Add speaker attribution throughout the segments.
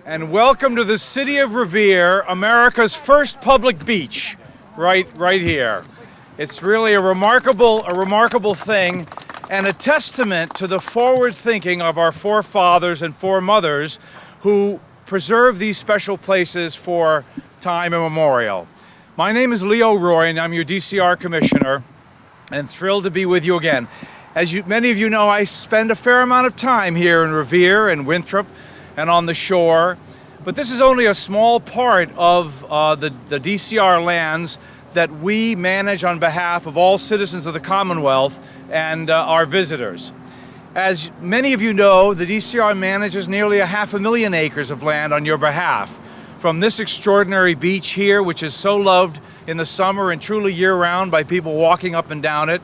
Speaker 1: And welcome to the city of Revere, America's first public beach, right here. It's really a remarkable thing, and a testament to the forward thinking of our forefathers and foremothers who preserve these special places for time immemorial. My name is Leo Roy, and I'm your DCR Commissioner, and thrilled to be with you again. As many of you know, I spend a fair amount of time here in Revere and Winthrop and on the shore, but this is only a small part of the DCR lands that we manage on behalf of all citizens of the Commonwealth and our visitors. As many of you know, the DCR manages nearly 500,000 acres of land on your behalf. From this extraordinary beach here, which is so loved in the summer and truly year-round by people walking up and down it,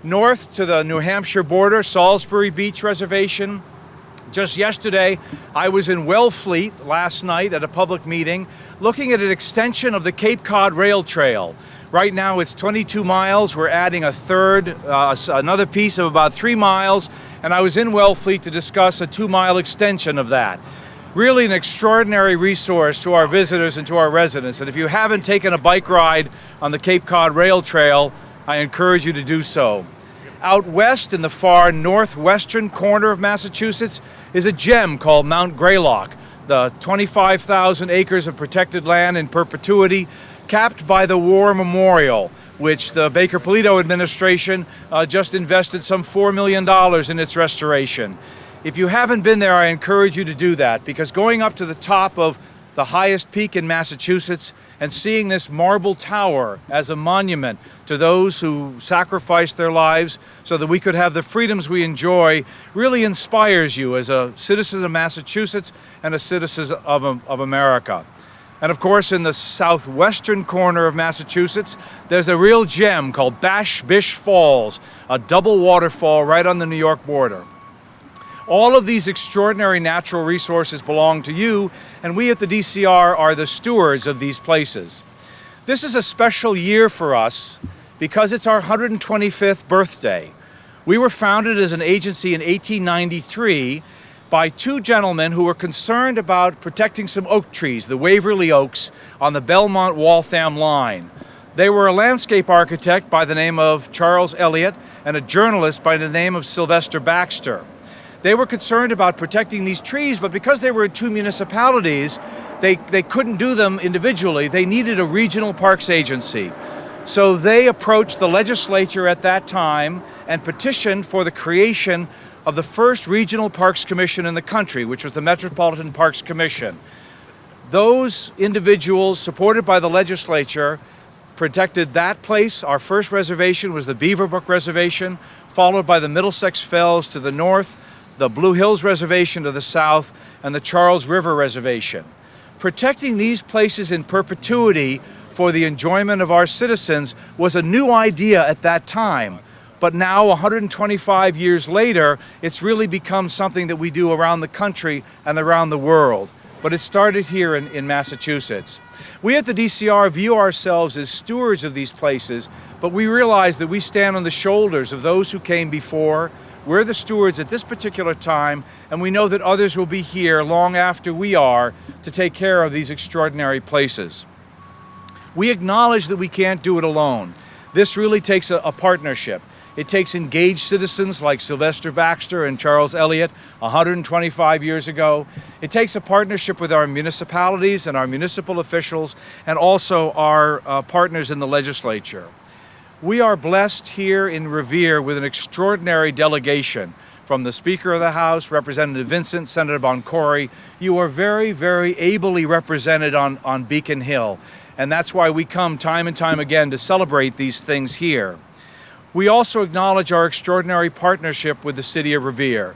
Speaker 1: north to the New Hampshire border, Salisbury Beach Reservation. Just yesterday, I was in Wellfleet last night at a public meeting looking at an extension of the Cape Cod Rail Trail. Right now it's 22 miles. We're adding a third, another piece of about 3 miles, and I was in Wellfleet to discuss a 2-mile extension of that. Really an extraordinary resource to our visitors and to our residents. And if you haven't taken a bike ride on the Cape Cod Rail Trail, I encourage you to do so. Out west in the far northwestern corner of Massachusetts is a gem called Mount Greylock, the 25,000 acres of protected land in perpetuity, capped by the War Memorial, which the Baker-Polito administration just invested some $4 million in its restoration. If you haven't been there, I encourage you to do that, because going up to the top of the highest peak in Massachusetts and seeing this marble tower as a monument to those who sacrificed their lives so that we could have the freedoms we enjoy really inspires you as a citizen of Massachusetts and a citizen of America. And of course, in the southwestern corner of Massachusetts, there's a real gem called Bash Bish Falls, a double waterfall right on the New York border. All of these extraordinary natural resources belong to you, and we at the DCR are the stewards of these places. This is a special year for us because it's our 125th birthday. We were founded as an agency in 1893 by two gentlemen who were concerned about protecting some oak trees, the Waverly Oaks, on the Belmont-Waltham line. They were a landscape architect by the name of Charles Eliot and a journalist by the name of Sylvester Baxter. They were concerned about protecting these trees, but because they were in two municipalities, they couldn't do them individually. They needed a regional parks agency. So they approached the legislature at that time and petitioned for the creation of the first regional parks commission in the country, which was the Metropolitan Parks Commission. Those individuals, supported by the legislature, protected that place. Our first reservation was the Beaverbrook Reservation, followed by the Middlesex Fells to the north, the Blue Hills Reservation to the south, and the Charles River Reservation. Protecting these places in perpetuity for the enjoyment of our citizens was a new idea at that time. But now, 125 years later, it's really become something that we do around the country and around the world. But it started here in Massachusetts. We at the DCR view ourselves as stewards of these places, but we realize that we stand on the shoulders of those who came before. We're the stewards at this particular time, and we know that others will be here long after we are to take care of these extraordinary places. We acknowledge that we can't do it alone. This really takes a partnership. It takes engaged citizens like Sylvester Baxter and Charles Eliot 125 years ago. It takes a partnership with our municipalities and our municipal officials, and also our partners in the legislature. We are blessed here in Revere with an extraordinary delegation from the Speaker of the House, Representative Vincent, Sen Jovan Cory. You are very, very ably represented on Beacon Hill, and that's why we come time and time again to celebrate these things here. We also acknowledge our extraordinary partnership with the city of Revere.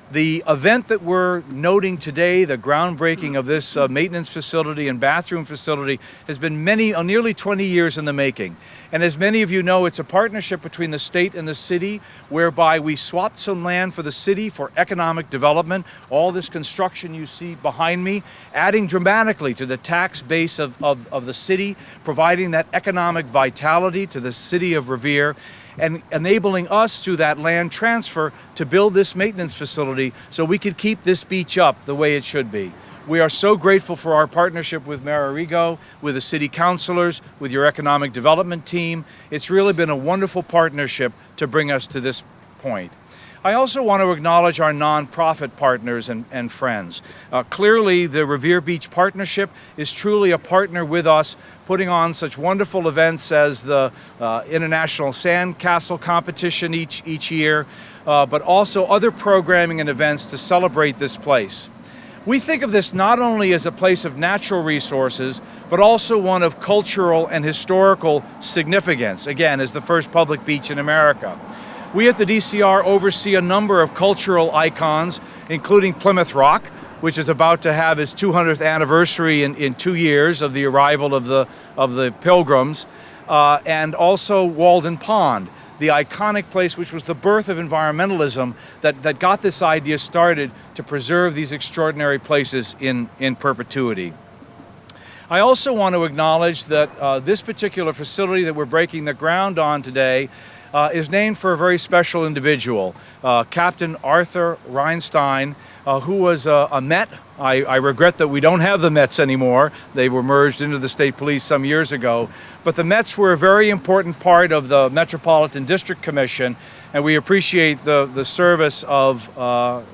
Speaker 1: The event that we're noting today, the groundbreaking of this maintenance facility and bathroom facility, has been nearly 20 years in the making. And as many of you know, it's a partnership between the state and the city, whereby we swapped some land for the city for economic development. All this construction you see behind me, adding dramatically to the tax base of the city, providing that economic vitality to the city of Revere, and enabling us through that land transfer to build this maintenance facility so we could keep this beach up the way it should be. We are so grateful for our partnership with Mayor Arrigo, with the city councilors, with your economic development team. It's really been a wonderful partnership to bring us to this point. I also want to acknowledge our nonprofit partners and friends. Clearly, the Revere Beach Partnership is truly a partner with us, putting on such wonderful events as the International Sand Castle Competition each year, but also other programming and events to celebrate this place. We think of this not only as a place of natural resources, but also one of cultural and historical significance, again, as the first public beach in America. We at the DCR oversee a number of cultural icons, including Plymouth Rock, which is about to have its 200th anniversary in 2 years of the arrival of the Pilgrims, and also Walden Pond, the iconic place which was the birth of environmentalism that got this idea started to preserve these extraordinary places in perpetuity. I also want to acknowledge that this particular facility that we're breaking the ground on today is named for a very special individual, Captain Arthur Reinstein, who was a Met. I regret that we don't have the Mets anymore. They were merged into the state police some years ago. But the Mets were a very important part of the Metropolitan District Commission, and we appreciate the service of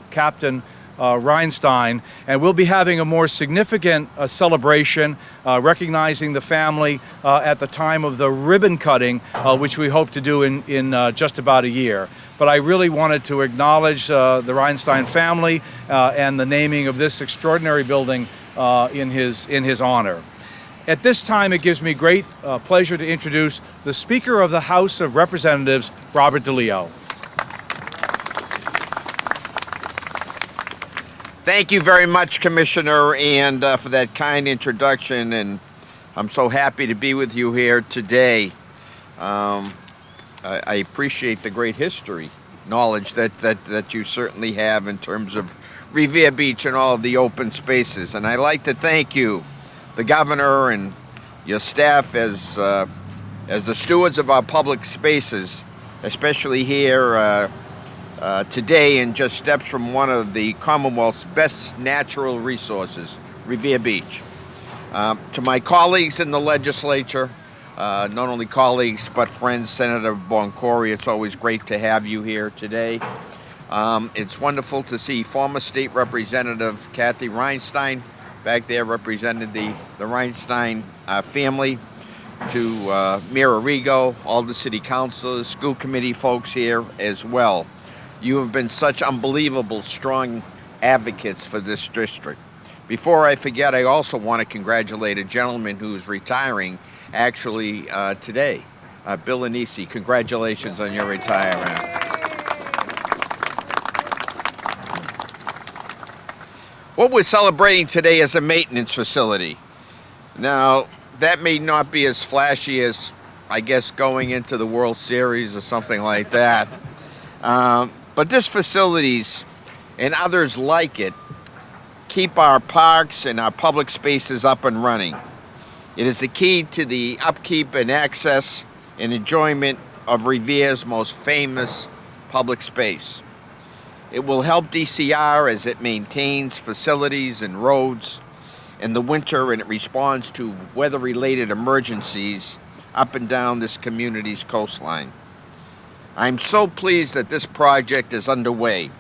Speaker 1: Captain Reinstein, and we'll be having a more significant celebration recognizing the family at the time of the ribbon cutting, which we hope to do in just about a year. But I really wanted to acknowledge the Reinstein family and the naming of this extraordinary building in his honor. At this time, it gives me great pleasure to introduce the Speaker of the House of Representatives, Robert DeLeo.
Speaker 2: Thank you very much, Commissioner, and for that kind introduction, and I'm so happy to be with you here today. I appreciate the great history knowledge that you certainly have in terms of Revere Beach and all of the open spaces, and I'd like to thank you, the Governor, and your staff as the stewards of our public spaces, especially here today, and just steps from one of the Commonwealth's best natural resources, Revere Beach. To my colleagues in the legislature, not only colleagues but friends, Senator Jovan Cory, it's always great to have you here today. It's wonderful to see former State Representative Kathy Reinstein back there representing the Reinstein family, to Mayor Arrigo, all the city councilors, school committee folks here as well. You have been such unbelievable, strong advocates for this district. Before I forget, I also want to congratulate a gentleman who's retiring actually today, Bill Anisi. Congratulations on your retirement. What we're celebrating today is a maintenance facility. Now, that may not be as flashy as, I guess, going into the World Series or something like that. But this facilities and others like it keep our parks and our public spaces up and running. It is the key to the upkeep and access and enjoyment of Revere's most famous public space. It will help DCR as it maintains facilities and roads in the winter, and it responds to weather-related emergencies up and down this community's coastline. I'm so pleased that this project is underway,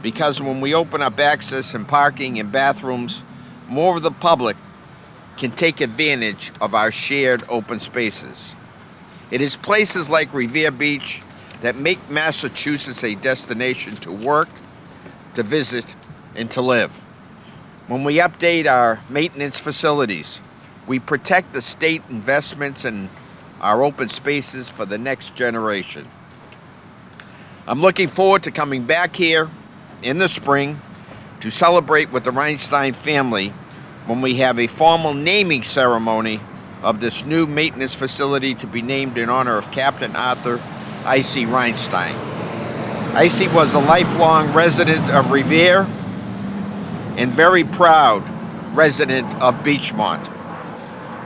Speaker 2: because when we open up access and parking and bathrooms, more of the public can take advantage of our shared open spaces. It is places like Revere Beach that make Massachusetts a destination to work, to visit, and to live. When we update our maintenance facilities, we protect the state investments in our open spaces for the next generation. I'm looking forward to coming back here in the spring to celebrate with the Reinstein family when we have a formal naming ceremony of this new maintenance facility to be named in honor of Captain Arthur I.C. Reinstein. I.C. was a lifelong resident of Revere and very proud resident of Beachmont.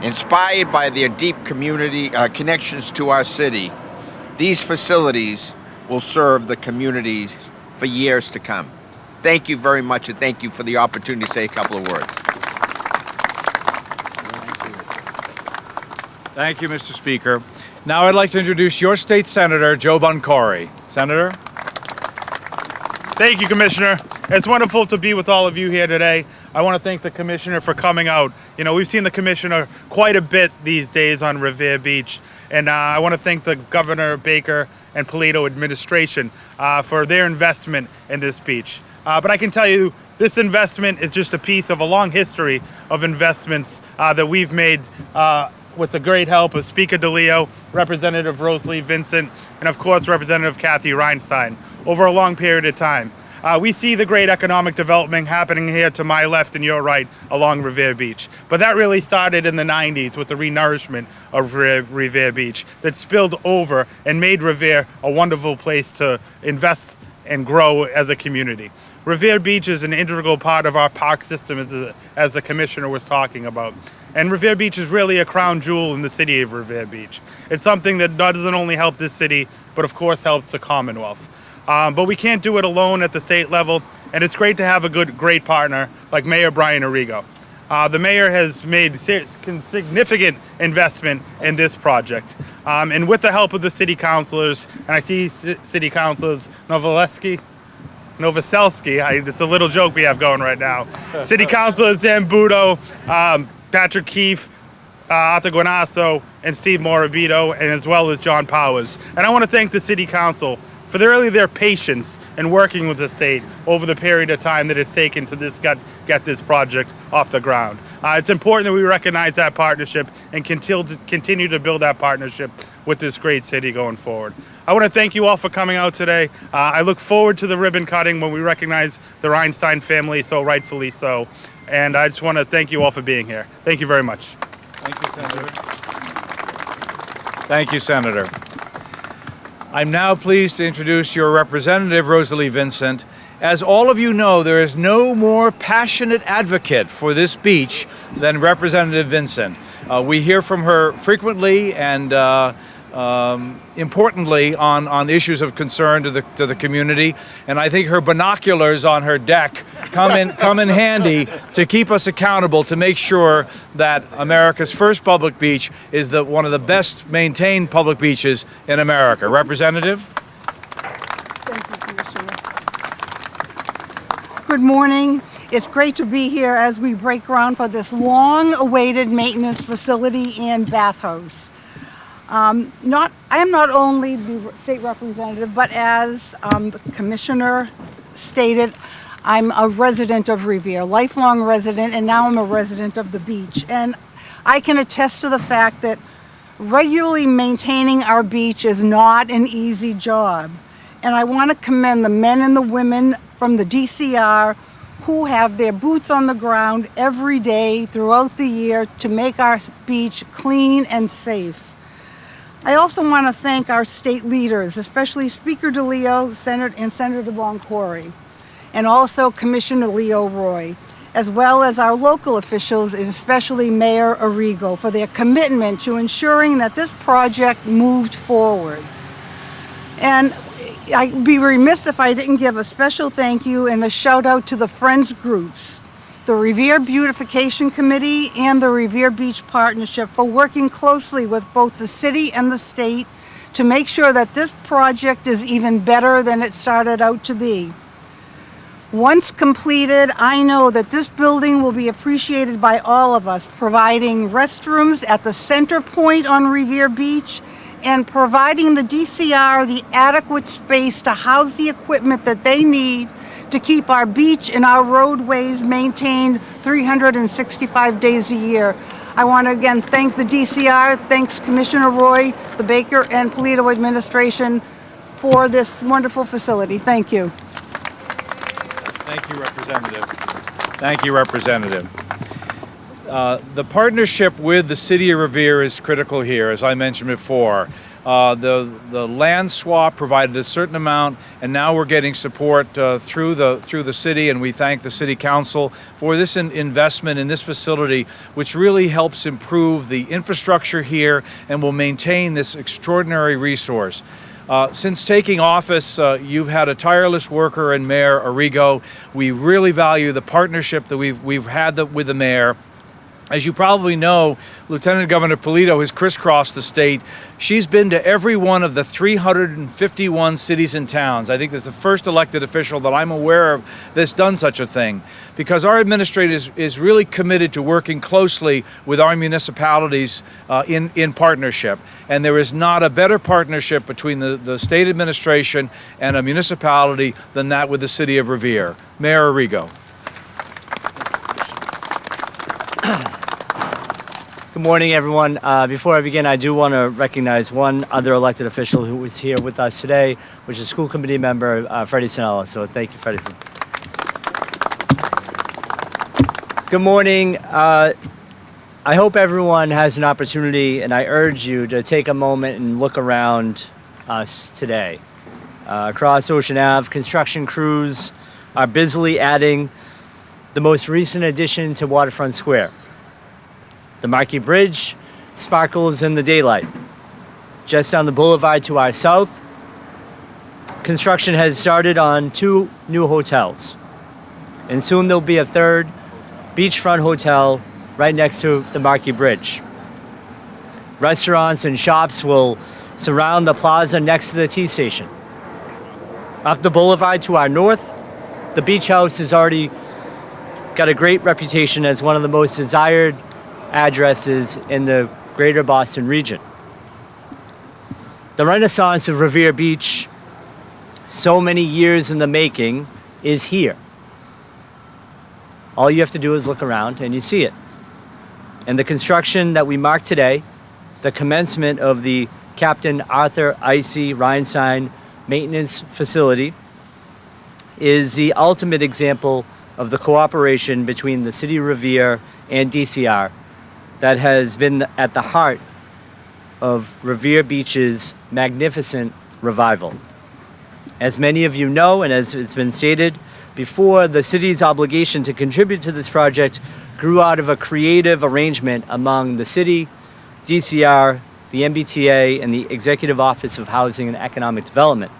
Speaker 2: Inspired by their deep community connections to our city, these facilities will serve the communities for years to come. Thank you very much, and thank you for the opportunity to say a couple of words.
Speaker 1: Thank you, Mr. Speaker. Now I'd like to introduce your state senator, Jovan Cory. Senator?
Speaker 3: Thank you, Commissioner. It's wonderful to be with all of you here today. I want to thank the Commissioner for coming out. You know, we've seen the Commissioner quite a bit these days on Revere Beach, and I want to thank the Governor Baker and Polito administration for their investment in this beach. But I can tell you, this investment is just a piece of a long history of investments that we've made with the great help of Speaker DeLeo, Representative Rosalie Vincent, and of course Representative Kathy Reinstein over a long period of time. We see the great economic development happening here to my left and your right along Revere Beach. But that really started in the 90s with the renourishment of Revere Beach that spilled over and made Revere a wonderful place to invest and grow as a community. Revere Beach is an integral part of our park system, as the Commissioner was talking about. And Revere Beach is really a crown jewel in the city of Revere Beach. It's something that doesn't only help this city, but of course helps the Commonwealth. But we can't do it alone at the state level, and it's great to have a great partner like Mayor Brian Arrigo. The mayor has made significant investment in this project. And with the help of the city councilors, and I see city councilors Novoselsky, it's a little joke we have going right now. City councilors Zambuto, Patrick Keefe, Arthur Guanasso, and Steve Morabito, and as well as John Powers. And I want to thank the City Council for their patience in working with the state over the period of time that it's taken to get this project off the ground. It's important that we recognize that partnership and continue to build that partnership with this great city going forward. I want to thank you all for coming out today. I look forward to the ribbon cutting when we recognize the Reinstein family, so rightfully so. And I just want to thank you all for being here. Thank you very much.
Speaker 1: Thank you, Senator. Thank you, Senator. I'm now pleased to introduce your representative, Rosalie Vincent. As all of you know, there is no more passionate advocate for this beach than Representative Vincent. We hear from her frequently and importantly on issues of concern to the community, and I think her binoculars on her deck come in handy to keep us accountable, to make sure that America's first public beach is one of the best maintained public beaches in America. Representative?
Speaker 4: Thank you, Commissioner. Good morning. It's great to be here as we break ground for this long-awaited maintenance facility and bathhouse. I am not only the state representative, but as the Commissioner stated, I'm a resident of Revere, lifelong resident, and now I'm a resident of the beach. And I can attest to the fact that regularly maintaining our beach is not an easy job. And I want to commend the men and the women from the DCR who have their boots on the ground every day throughout the year to make our beach clean and safe. I also want to thank our state leaders, especially Speaker DeLeo and Sen Jovan Cory, and also Commissioner Leo Roy, as well as our local officials, and especially Mayor Arrigo, for their commitment to ensuring that this project moved forward. And I'd be remiss if I didn't give a special thank you and a shout out to the Friends groups, the Revere Beautification Committee and the Revere Beach Partnership for working closely with both the city and the state to make sure that this project is even better than it started out to be. Once completed, I know that this building will be appreciated by all of us, providing restrooms at the center point on Revere Beach and providing the DCR the adequate space to house the equipment that they need to keep our beach and our roadways maintained 365 days a year. I want to again thank the DCR, thanks Commissioner Roy, the Baker and Polito administration for this wonderful facility. Thank you.
Speaker 1: Thank you, Representative. Thank you, Representative. The partnership with the City of Revere is critical here, as I mentioned before. The land swap provided a certain amount, and now we're getting support through the city, and we thank the City Council for this investment in this facility, which really helps improve the infrastructure here and will maintain this extraordinary resource. Since taking office, you've had a tireless worker in Mayor Arrigo. We really value the partnership that we've had with the mayor. As you probably know, Lieutenant Governor Polito has crisscrossed the state. She's been to every one of the 351 cities and towns. I think that's the first elected official that I'm aware of that's done such a thing, because our administrator is really committed to working closely with our municipalities in partnership. And there is not a better partnership between the state administration and a municipality than that with the city of Revere. Mayor Arrigo.
Speaker 5: Good morning, everyone. Before I begin, I do want to recognize one other elected official who was here with us today, which is school committee member Freddie Sinella. So thank you, Freddie. Good morning. I hope everyone has an opportunity, and I urge you to take a moment and look around us today. Across Ocean Ave, construction crews are busily adding the most recent addition to Waterfront Square. The Marquee Bridge sparkles in the daylight. Just down the boulevard to our south, construction has started on 2 new hotels. And soon there'll be a 3rd beachfront hotel right next to the Marquee Bridge. Restaurants and shops will surround the plaza next to the T station. Up the boulevard to our north, the Beach House has already got a great reputation as one of the most desired addresses in the greater Boston region. The renaissance of Revere Beach, so many years in the making, is here. All you have to do is look around and you see it. And the construction that we mark today, the commencement of the Captain Arthur Icey Reinstein Maintenance Facility, is the ultimate example of the cooperation between the City of Revere and DCR that has been at the heart of Revere Beach's magnificent revival. As many of you know, and as it's been stated before, the city's obligation to contribute to this project grew out of a creative arrangement among the city, DCR, the MBTA, and the Executive Office of Housing and Economic Development.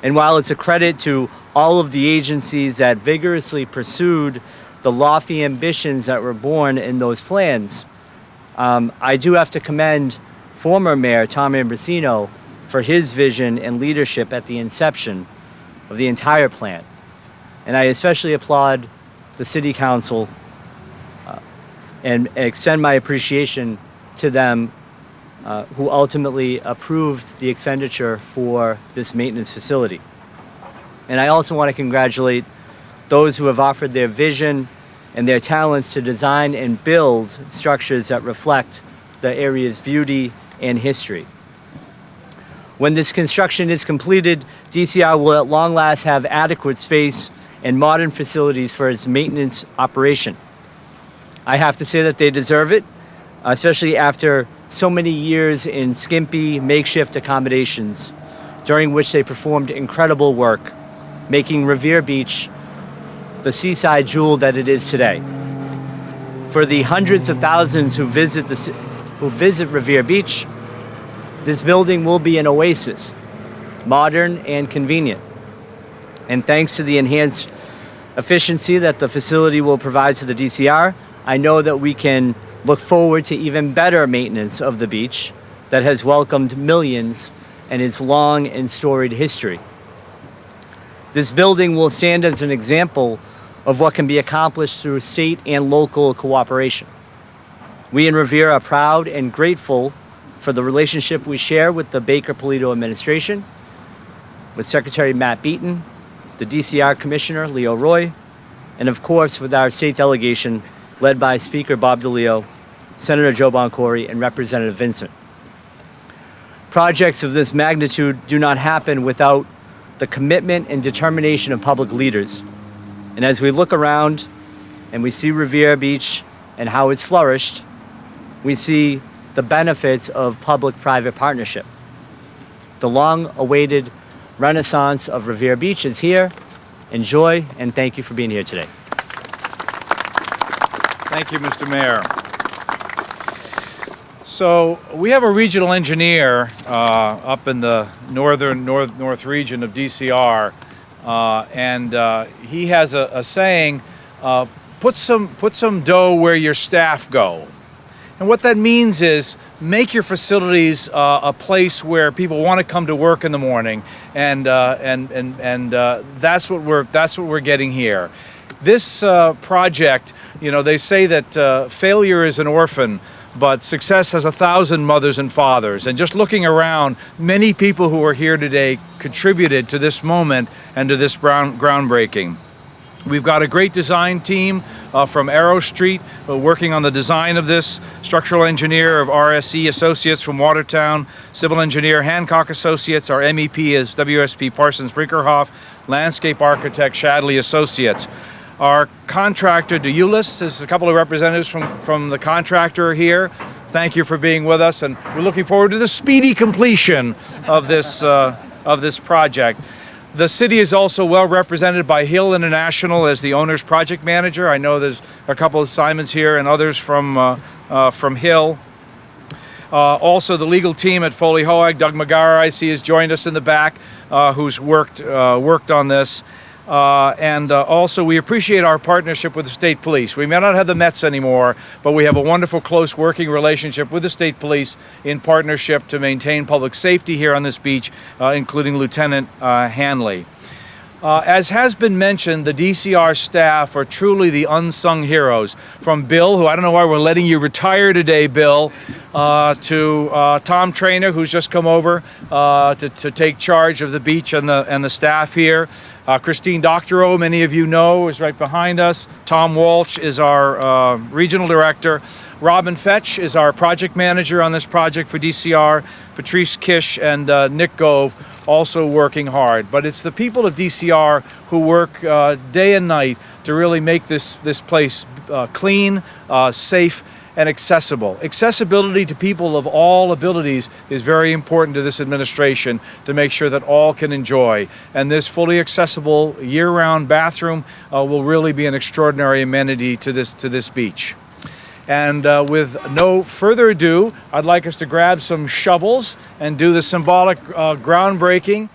Speaker 5: And while it's a credit to all of the agencies that vigorously pursued the lofty ambitions that were born in those plans, I do have to commend former Mayor Tom Ambrosino for his vision and leadership at the inception of the entire plan. And I especially applaud the City Council and extend my appreciation to them who ultimately approved the expenditure for this maintenance facility. And I also want to congratulate those who have offered their vision and their talents to design and build structures that reflect the area's beauty and history. When this construction is completed, DCR will at long last have adequate space and modern facilities for its maintenance operation. I have to say that they deserve it, especially after so many years in skimpy, makeshift accommodations, during which they performed incredible work, making Revere Beach the seaside jewel that it is today. For the hundreds of thousands who visit Revere Beach, this building will be an oasis, modern and convenient. And thanks to the enhanced efficiency that the facility will provide to the DCR, I know that we can look forward to even better maintenance of the beach that has welcomed millions and its long and storied history. This building will stand as an example of what can be accomplished through state and local cooperation. We in Revere are proud and grateful for the relationship we share with the Baker-Polito administration, with Secretary Matt Beaton, the DCR Commissioner Leo Roy, and of course with our state delegation led by Speaker Bob DeLeo, Senator Jovan Cory, and Representative Vincent. Projects of this magnitude do not happen without the commitment and determination of public leaders. And as we look around and we see Revere Beach and how it's flourished, we see the benefits of public-private partnership. The long-awaited renaissance of Revere Beach is here. Enjoy, and thank you for being here today.
Speaker 1: Thank you, Mr. Mayor. So we have a regional engineer up in the north region of DCR, and he has a saying, put some dough where your staff go. And what that means is make your facilities a place where people want to come to work in the morning, and that's what we're getting here. This project, you know, they say that failure is an orphan, but success has 1,000 mothers and fathers. And just looking around, many people who are here today contributed to this moment and to this groundbreaking. We've got a great design team from Arrow Street working on the design of this, structural engineer of RSE Associates from Watertown, civil engineer Hancock Associates, our MEP is WSP Parsons Brinkerhoff, landscape architect Shadley Associates. Our contractor, Dcr'S, is a couple of representatives from the contractor here. Thank you for being with us, and we're looking forward to the speedy completion of this project. The city is also well represented by Hill International as the owner's project manager. I know there's a couple of Simons here and others from Hill. Also, the legal team at Foley Hoag, Doug McGarr, I see, has joined us in the back, who's worked on this. Also, we appreciate our partnership with the state police. We may not have the Mets anymore, but we have a wonderful, close working relationship with the state police in partnership to maintain public safety here on this beach, including Lieutenant Hanley. As has been mentioned, the DCR staff are truly the unsung heroes. From Bill, who I don't know why we're letting you retire today, Bill, to Tom Trainer, who's just come over to take charge of the beach and the staff here. Christine Doctorow, many of you know, is right behind us. Tom Walsh is our regional director. Robin Fetch is our project manager on this project for DCR. Patrice Kish and Nick Gove also working hard. But it's the people of DCR who work day and night to really make this place clean, safe, and accessible. Accessibility to people of all abilities is very important to this administration to make sure that all can enjoy. And this fully accessible year-round bathroom will really be an extraordinary amenity to this beach. And with no further ado, I'd like us to grab some shovels and do the symbolic groundbreaking.